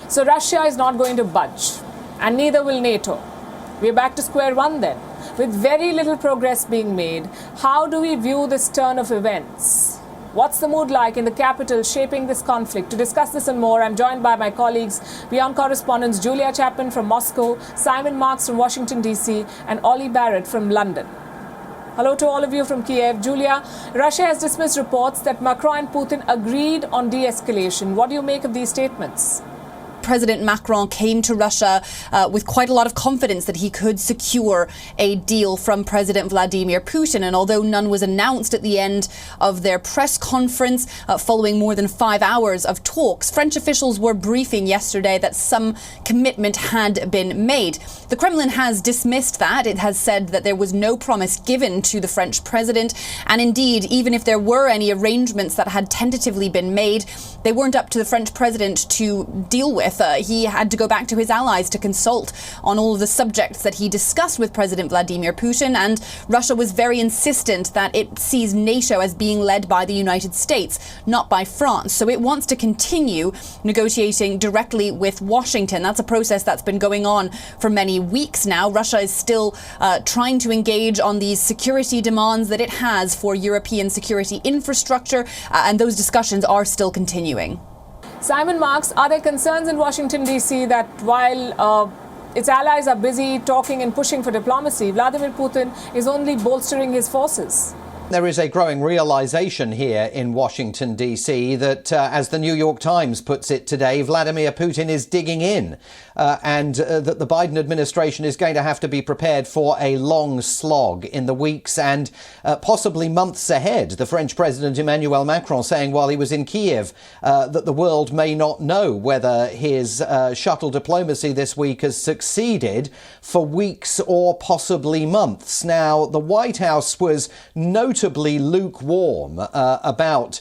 So Russia is not going to budge, and neither will NATO. We're back to square one then, with very little progress being made. How do we view this turn of events? What's the mood like in the capital shaping this conflict? To discuss this and more, I'm joined by my colleagues, WION correspondents Julia Chapman from Moscow, Simon Marks from Washington, D.C., and Ollie Barrett from London. Hello to all of you from Kiev. Julia, Russia has dismissed reports that Macron and Putin agreed on de-escalation. What do you make of these statements? President Macron came to Russia with quite a lot of confidence that he could secure a deal from President Vladimir Putin. And although none was announced at the end of their press conference following more than 5 hours of talks, French officials were briefing yesterday that some commitment had been made. The Kremlin has dismissed that. It has said that there was no promise given to the French president. And indeed, even if there were any arrangements that had tentatively been made, they weren't up to the French president to deal with. He had to go back to his allies to consult on all of the subjects that he discussed with President Vladimir Putin, and Russia was very insistent that it sees NATO as being led by the United States, not by France. So it wants to continue negotiating directly with Washington. That's a process that's been going on for many weeks now. Russia is still trying to engage on these security demands that it has for European security infrastructure, and those discussions are still continuing. Simon Marks, are there concerns in Washington, D.C. that while its allies are busy talking and pushing for diplomacy, Vladimir Putin is only bolstering his forces? There is a growing realization here in Washington, D.C. that, as the New York Times puts it today, Vladimir Putin is digging in and that the Biden administration is going to have to be prepared for a long slog in the weeks and possibly months ahead. The French President Emmanuel Macron saying while he was in Kiev that the world may not know whether his shuttle diplomacy this week has succeeded for weeks or possibly months. Now, the White House was notably lukewarm about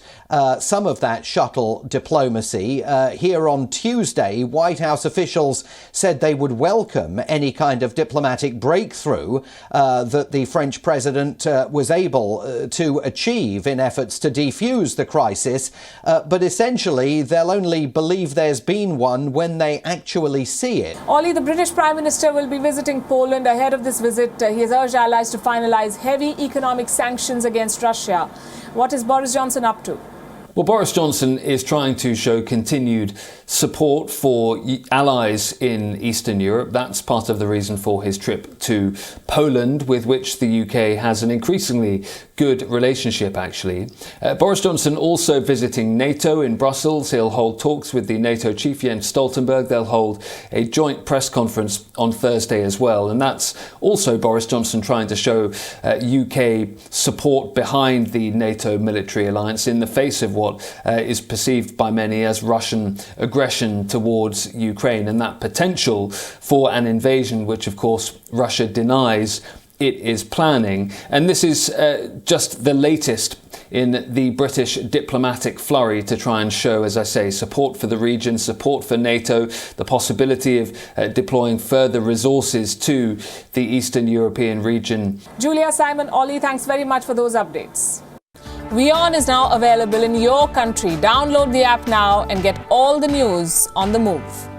some of that shuttle diplomacy. Here on Tuesday, White House officials said they would welcome any kind of diplomatic breakthrough that the French president was able to achieve in efforts to defuse the crisis. But essentially, they'll only believe there's been one when they actually see it. Ollie, the British Prime Minister will be visiting Poland. Ahead of this visit, he has urged allies to finalise heavy economic sanctions against Russia. What is Boris Johnson up to? Well, Boris Johnson is trying to show continued support for allies in Eastern Europe. That's part of the reason for his trip to Poland, with which the UK has an increasingly good relationship, actually. Boris Johnson also visiting NATO in Brussels. He'll hold talks with the NATO chief Jens Stoltenberg. They'll hold a joint press conference on Thursday as well. And that's also Boris Johnson trying to show UK support behind the NATO military alliance in the face of what is perceived by many as Russian aggression towards Ukraine and that potential for an invasion, which of course Russia denies it is planning. And this is just the latest in the British diplomatic flurry to try and show, as I say, support for the region, support for NATO, the possibility of deploying further resources to the Eastern European region. Julia, Simon, Ollie, thanks very much for those updates. WION is now available in your country. Download the app now and get all the news on the move.